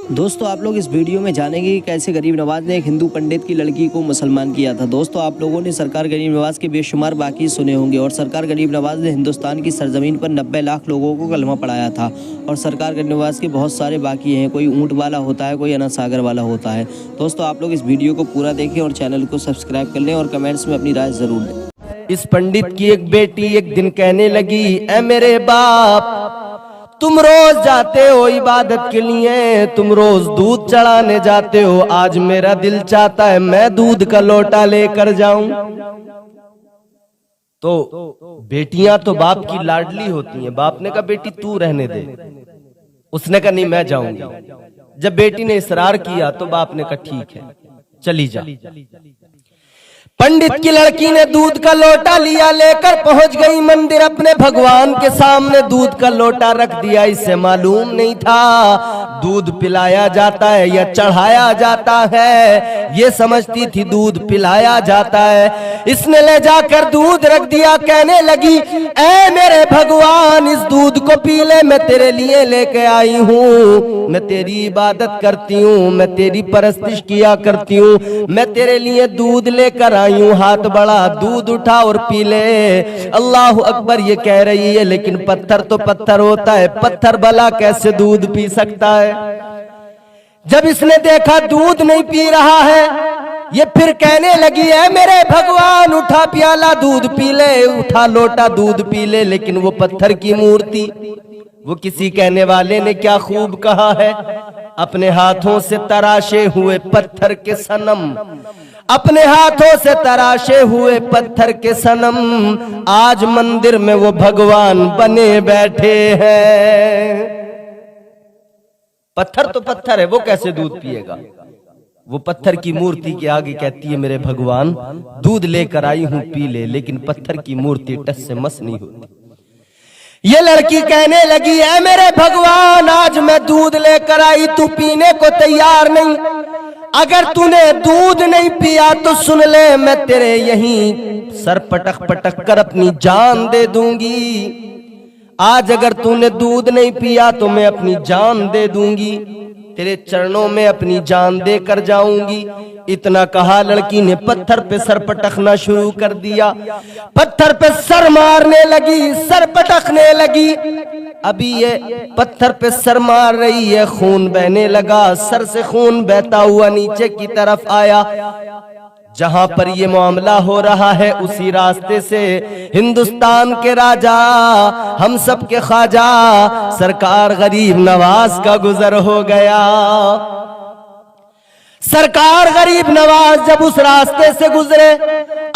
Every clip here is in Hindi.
दोस्तों आप लोग इस वीडियो में जानेंगे कि कैसे गरीब नवाज ने एक हिंदू पंडित की लड़की को मुसलमान किया था। दोस्तों आप लोगों ने सरकार गरीब नवाज के बेशुमार वाक़ये सुने होंगे और सरकार गरीब नवाज ने हिंदुस्तान की सरजमीन पर 90 लाख लोगों को कलमा पढ़ाया था। और सरकार गरीब नवाज के बहुत सारे वाक़ये हैं, कोई ऊँट वाला होता है, कोई अना सागर वाला होता है। दोस्तों आप लोग इस वीडियो को पूरा देखें और चैनल को सब्सक्राइब कर लें और कमेंट्स में अपनी राय ज़रूर दें। इस पंडित की एक बेटी एक दिन कहने लगी, ऐ मेरे बाप, तुम रोज जाते हो इबादत के लिए, तुम रोज दूध चढ़ाने जाते हो, आज मेरा दिल चाहता है मैं दूध का लोटा लेकर जाऊं। तो बेटियां तो बाप की लाडली होती हैं। बाप ने कहा बेटी तू रहने दे, उसने कहा नहीं मैं जाऊंगी। जब बेटी ने इसरार किया तो बाप ने कहा ठीक है चली जा। पंडित की लड़की ने दूध का लोटा लिया, लेकर पहुंच गई मंदिर, अपने भगवान के सामने दूध का लोटा रख दिया। इसे मालूम नहीं था दूध पिलाया जाता है या चढ़ाया जाता है, ये समझती थी दूध पिलाया जाता है। इसने ले जाकर दूध रख दिया, कहने लगी ऐ मेरे भगवान इस दूध को पी ले, मैं तेरे लिए लेके आई हूँ, मैं तेरी इबादत करती हूँ, मैं तेरी परस्तिश किया करती हूँ, मैं तेरे लिए दूध लेकर आई हूँ, हाथ बढ़ा दूध उठा और पी ले। अल्लाह अकबर ये कह रही है, लेकिन पत्थर तो पत्थर होता है, पत्थर भला कैसे दूध पी सकता है। जब इसने देखा दूध नहीं पी रहा है, ये फिर कहने लगी है मेरे भगवान उठा प्याला दूध पी ले, उठा लोटा दूध पी ले। लेकिन वो पत्थर की मूर्ति, वो किसी कहने वाले ने क्या खूब कहा है, अपने हाथों से तराशे हुए पत्थर के सनम, अपने हाथों से तराशे हुए पत्थर के सनम, आज मंदिर में वो भगवान बने बैठे हैं। पत्थर तो पत्थर है, वो कैसे दूध पिएगा। वो पत्थर की मूर्ति के आगे कहती है मेरे भगवान दूध लेकर आई हूं पी ले, लेकिन पत्थर की मूर्ति टस से मस नहीं होती। ये लड़की कहने लगी है मेरे भगवान आज मैं दूध लेकर आई, तू पीने को तैयार नहीं, अगर तूने दूध नहीं पिया तो सुन ले मैं तेरे यहीं सर पटक पटक कर अपनी जान दे दूंगी। आज अगर तूने दूध नहीं पिया तो मैं अपनी जान दे दूंगी, तेरे चरणों में अपनी जान देकर जाऊंगी। इतना कहा लड़की ने पत्थर पे सर पटकना शुरू कर दिया, पत्थर पे सर मारने लगी, सर पटकने लगी। अभी ये पत्थर पे सर मार रही है, खून बहने लगा, सर से खून बहता हुआ नीचे की तरफ आया। जहां पर ये मामला हो रहा है उसी रास्ते से हिंदुस्तान के राजा, हम सब के ख्वाजा सरकार गरीब नवाज का गुजर हो गया। सरकार गरीब नवाज जब उस रास्ते से गुजरे,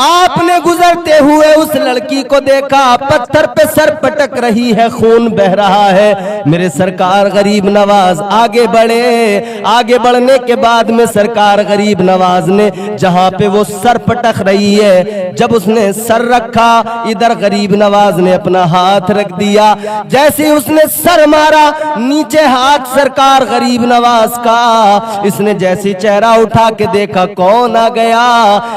आपने गुजरते हुए उस लड़की को देखा, पत्थर पे सर पटक रही है, खून बह रहा है। मेरे सरकार गरीब नवाज आगे बढ़े, आगे बढ़ने के बाद में सरकार गरीब नवाज ने जहां पे वो सर पटक रही है, जब उसने सर रखा, इधर गरीब नवाज ने अपना हाथ रख दिया। जैसे ही उसने सर मारा, नीचे हाथ सरकार गरीब नवाज का, इसने जैसी चेहरा उठा के देखा कौन आ गया,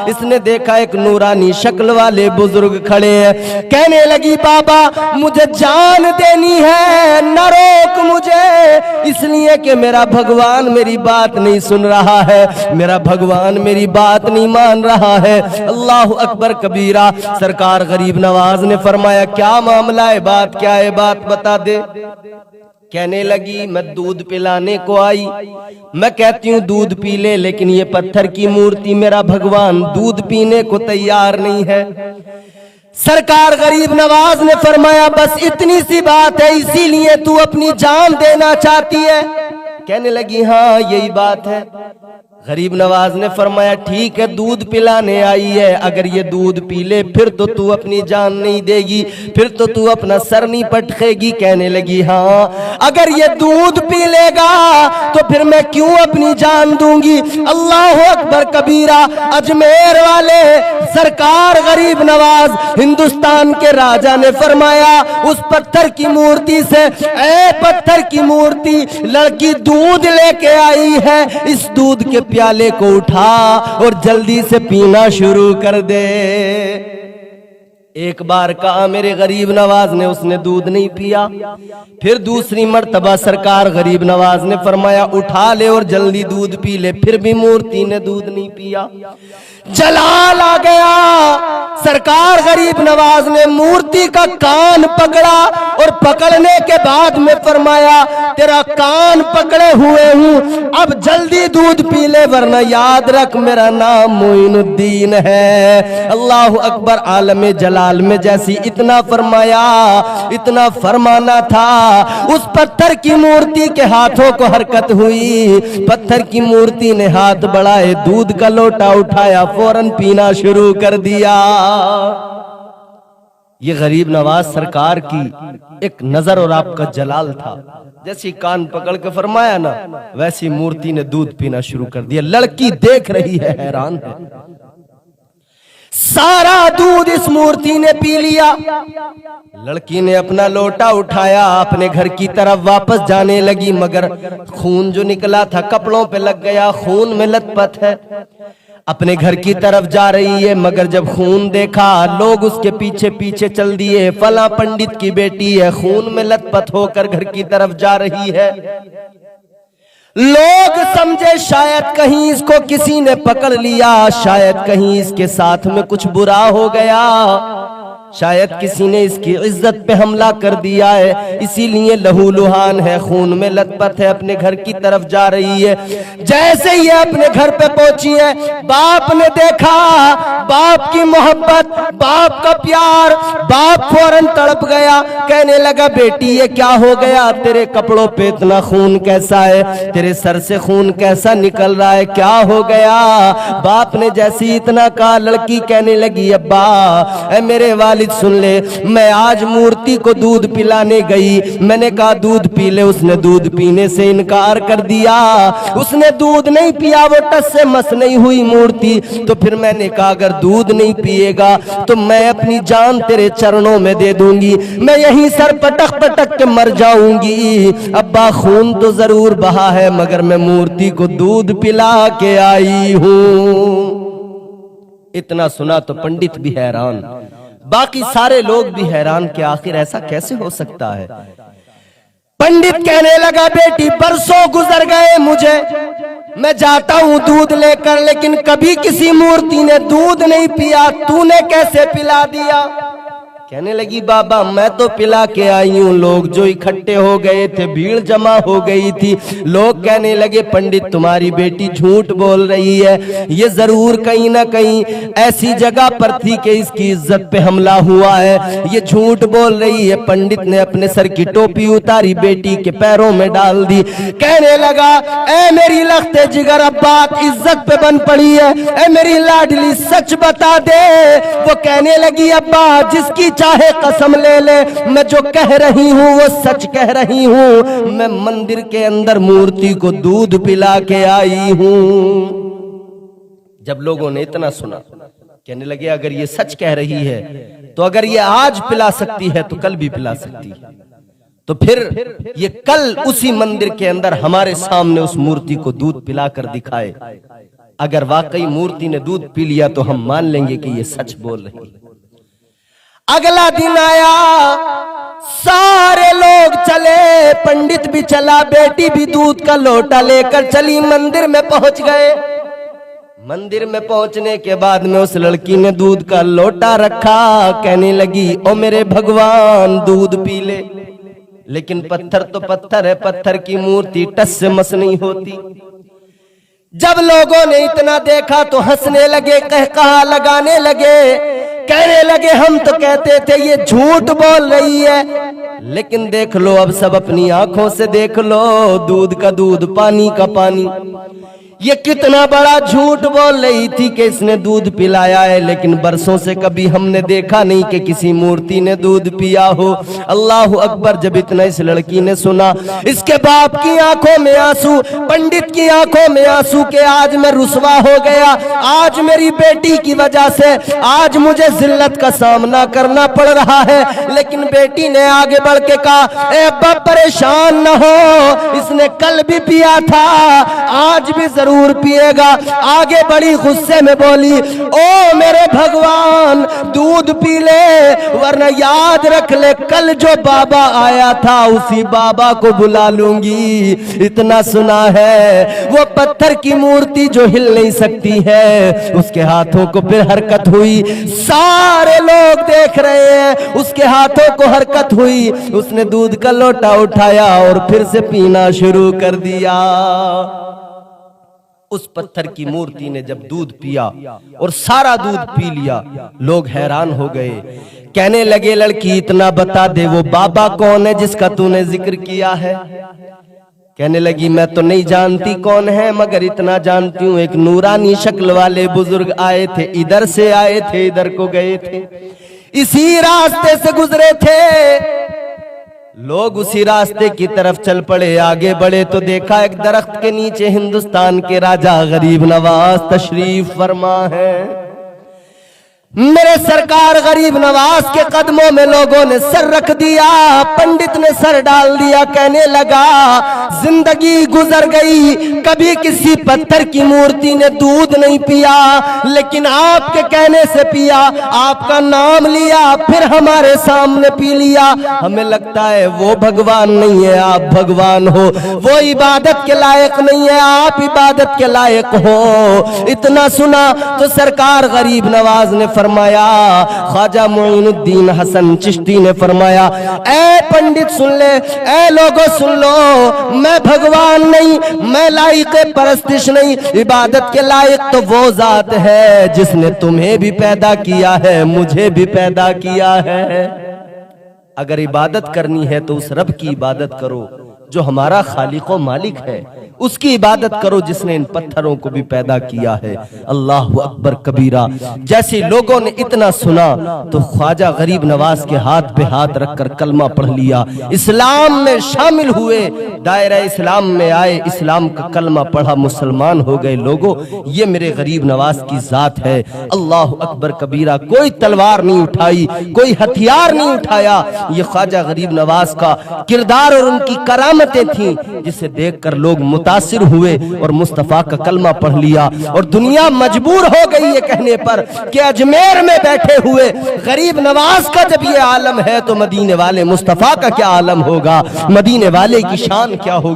इसने देखा एक नूरानी शक्ल वाले बुजुर्ग खड़े हैं। कहने लगी बाबा मुझे जान देनी है, न रोक मुझे, इसलिए कि मेरा भगवान मेरी बात नहीं सुन रहा है, मेरा भगवान मेरी बात नहीं मान रहा है। अल्लाह अकबर कबीरा। सरकार गरीब नवाज ने फरमाया क्या मामला है, बात क्या है, बात बता दे। कहने लगी मैं दूध पिलाने को आई, मैं कहती हूँ दूध पी ले, लेकिन ये पत्थर की मूर्ति मेरा भगवान दूध पीने को तैयार नहीं है। सरकार गरीब नवाज ने फरमाया बस इतनी सी बात है, इसीलिए तू अपनी जान देना चाहती है। कहने लगी हाँ यही बात है। गरीब नवाज ने फरमाया ठीक है दूध पिलाने आई है, अगर ये दूध पी ले फिर तो तू अपनी जान नहीं देगी, फिर तो तू अपना सर नहीं पटकेगी। कहने लगी हाँ अगर ये दूध पी लेगा तो फिर मैं क्यों अपनी जान दूंगी। अल्लाह अकबर कबीरा। अजमेर वाले सरकार गरीब नवाज हिंदुस्तान के राजा ने फरमाया उस पत्थर की मूर्ति से, ए पत्थर की मूर्ति लड़की दूध लेके आई है, इस दूध के प्याले को उठा और जल्दी से पीना शुरू कर दे। एक बार कहा मेरे गरीब नवाज ने, उसने दूध नहीं पिया। फिर दूसरी मर्तबा सरकार गरीब नवाज ने फरमाया उठा ले और जल्दी दूध पी ले, फिर भी मूर्ति ने दूध नहीं पिया। जलाल आ गया। सरकार गरीब नवाज ने मूर्ति का कान पकड़ा और पकड़ने के बाद में फरमाया तेरा कान पकड़े हुए हूं, अब जल्दी दूध पी ले वरना याद रख मेरा नाम मोइनुद्दीन है। अल्लाह अकबर। आलम जलाल में जैसी इतना फरमाया, इतना फरमाना था, उस पत्थर की मूर्ति के हाथों को हरकत हुई। पत्थर की मूर्ति ने हाथ बढ़ाए, दूध का लोटा उठाया, फौरन पीना शुरू कर दिया। ये गरीब नवाज सरकार की एक नजर और आपका जलाल था। जैसी कान पकड़ के फरमाया ना, वैसी मूर्ति ने दूध पीना शुरू कर दिया। लड़की देख रही है, हैरान है। सारा दूध इस मूर्ति ने पी लिया। लड़की ने अपना लोटा उठाया, अपने घर की तरफ वापस जाने लगी, मगर खून जो निकला था कपड़ों पे लग गया, खून में लथपथ है। अपने घर की तरफ जा रही है, मगर जब खून देखा लोग उसके पीछे पीछे चल दिए। फला पंडित की बेटी है, खून में लथपथ होकर घर की तरफ जा रही है। लोग समझे शायद कहीं इसको किसी ने पकड़ लिया, शायद कहीं इसके साथ में कुछ बुरा हो गया, शायद किसी ने इसकी इज्जत पे हमला कर दिया है, इसीलिए लहूलुहान है, खून में लथपथ है, अपने घर की तरफ जा रही है। जैसे ही अपने घर पे पहुंची है, बाप ने देखा, बाप की मोहब्बत, बाप का प्यार, बाप फौरन तड़प गया। कहने लगा बेटी ये क्या हो गया, तेरे कपड़ों पे इतना खून कैसा है, तेरे सर से खून कैसा निकल रहा है, क्या हो गया। बाप ने जैसे ही इतना कहा, लड़की कहने लगी अब्बा ऐ मेरे वालिद सुन ले, मैं आज मूर्ति को दूध पिलाने गई, मैंने कहा दूध पी ले, उसने दूध पीने से इनकार कर दिया, उसने दूध नहीं पिया, वो टस से मस नहीं हुई मूर्ति। तो फिर मैंने कहा अगर दूध नहीं पिएगा तो मैं अपनी जान तेरे चरणों में दे दूंगी, मैं यहीं सर पटक पटक के मर जाऊंगी। अब्बा खून तो जरूर बहा है, मगर मैं मूर्ति को दूध पिला के आई हूं। इतना सुना तो पंडित भी हैरान, बाकी सारे लोग भी हैरान कि आखिर ऐसा कैसे हो सकता है। पंडित कहने लगा बेटी बरसों गुजर गए मुझे, मैं जाता हूं दूध लेकर, लेकिन कभी किसी मूर्ति ने दूध नहीं पिया, तूने कैसे पिला दिया। कहने लगी बाबा मैं तो पिला के आई हूं, लोग जो इकट्ठे हो गए थे, भीड़ जमा हो गई थी, लोग कहने लगे पंडित तुम्हारी बेटी झूठ बोल रही है, ये जरूर कहीं ना कहीं ऐसी जगह पर थी कि इसकी इज्जत पे हमला हुआ है, ये झूठ बोल रही है। पंडित ने अपने सर की टोपी उतारी, बेटी के पैरों में डाल दी, कहने लगा ए मेरी लख्ते जिगर अब बात इज्जत पे बन पड़ी है, ए मेरी लाडली सच बता दे। वो कहने लगी अब्बा जिसकी चाहे कसम ले ले, मैं जो कह रही हूँ वो सच कह रही हूँ, मैं मंदिर के अंदर मूर्ति को दूध पिला के आई हूँ। जब लोगों ने इतना सुना, कहने लगे अगर ये सच कह रही है तो अगर ये आज पिला सकती है तो कल भी पिला सकती है, तो फिर ये कल उसी मंदिर के अंदर हमारे सामने उस मूर्ति को दूध पिला कर दिखाए। अगर वाकई मूर्ति ने दूध पी लिया तो हम मान लेंगे कि ये सच बोल रही है। अगला दिन आया, सारे लोग चले, पंडित भी चला, बेटी भी दूध का लोटा लेकर चली, मंदिर में पहुंच गए। मंदिर में पहुंचने के बाद में उस लड़की ने दूध का लोटा रखा, कहने लगी ओ मेरे भगवान दूध पी ले। लेकिन पत्थर तो पत्थर है, पत्थर की मूर्ति टस से मस नहीं होती। जब लोगों ने इतना देखा तो हंसने लगे, कहकहा लगाने लगे, कहने लगे हम तो कहते थे ये झूठ बोल रही है, लेकिन देख लो अब सब अपनी आंखों से देख लो, दूध का दूध पानी का पानी। ये कितना बड़ा झूठ बोल रही थी कि इसने दूध पिलाया है, लेकिन बरसों से कभी हमने देखा नहीं कि किसी मूर्ति ने दूध पिया हो। अल्लाह अकबर। जब इतना इस लड़की ने सुना, इसके बाप की आंखों में आंसू, पंडित की आंखों में आंसू के आज मैं रुसवा हो गया, आज मेरी बेटी की वजह से आज मुझे जिल्लत का सामना करना पड़ रहा है। लेकिन बेटी ने आगे बढ़ के कहा ए अब्बा परेशान न हो, इसने कल भी पिया था, आज भी जरूर जरूर पिएगा। आगे बड़ी गुस्से में बोली, ओ मेरे भगवान दूध पी ले, वरना याद रख ले कल जो बाबा आया था उसी बाबा को बुला लूंगी। इतना सुना है, वो पत्थर की मूर्ति जो हिल नहीं सकती है, उसके हाथों को फिर हरकत हुई। सारे लोग देख रहे हैं, उसके हाथों को हरकत हुई। उसने दूध का लोटा उठाया और फिर से पीना शुरू कर दिया। उस पत्थर की मूर्ति ने जब दूध पिया और सारा दूध पी लिया, लोग हैरान हो गए। कहने लगे, लड़की इतना बता दे वो बाबा कौन है जिसका तूने जिक्र किया है। कहने लगी, मैं तो नहीं जानती कौन है, मगर इतना जानती हूं एक नूरानी शक्ल वाले बुजुर्ग आए थे, इधर से आए थे, इधर को गए थे, इसी रास्ते से गुजरे थे। लोग उसी रास्ते की तरफ चल पड़े। आगे बढ़े तो देखा एक दरख्त के नीचे हिंदुस्तान के राजा गरीब नवाज तशरीफ फरमा है। मेरे सरकार गरीब नवाज के कदमों में लोगों ने सर रख दिया, पंडित ने सर डाल दिया। कहने लगा, जिंदगी गुजर गई, कभी किसी पत्थर की मूर्ति ने दूध नहीं पिया, लेकिन आपके कहने से पिया, आपका नाम लिया, फिर हमारे सामने पी लिया। हमें लगता है वो भगवान नहीं है, आप भगवान हो। वो इबादत के लायक नहीं है, आप इबादत के लायक हो। इतना सुना तो सरकार गरीब नवाज ने फरमाया, ख्वाजा मोइनुद्दीन हसन चिश्ती ने फरमाया, ऐ पंडित सुन ले, ऐ लोगों सुन लो, मैं भगवान नहीं, मैं लायक परस्तिश नहीं, इबादत के लायक तो वो जात है जिसने तुम्हें भी पैदा किया है, मुझे भी पैदा किया है। अगर इबादत करनी है तो उस रब की इबादत करो जो हमारा खालिक व मालिक है, उसकी इबादत करो जिसने इन पत्थरों को भी पैदा किया है। अल्लाह अकबर कबीरा। जैसे लोगों ने इतना सुना तो ख्वाजा गरीब नवाज के हाथ पे हाथ रखकर कलमा पढ़ लिया, इस्लाम में शामिल हुए, दायरा इस्लाम में आए, इस्लाम का कलमा पढ़ा, मुसलमान हो गए। लोगों, ये मेरे गरीब नवाज की जात है। अल्लाह अकबर कबीरा। कोई तलवार नहीं उठाई, कोई हथियार नहीं उठाया, ये ख्वाजा गरीब नवाज का किरदार और उनकी करामतें थी, जिसे देखकर लोग मुतासिर हुए और मुस्तफा का कलमा पढ़ लिया। और दुनिया मजबूर हो गई ये कहने पर कि अजमेर में बैठे हुए गरीब नवाज का जब ये आलम है तो मदीने वाले मुस्तफा का क्या आलम होगा, मदीने वाले की शान क्या होगी।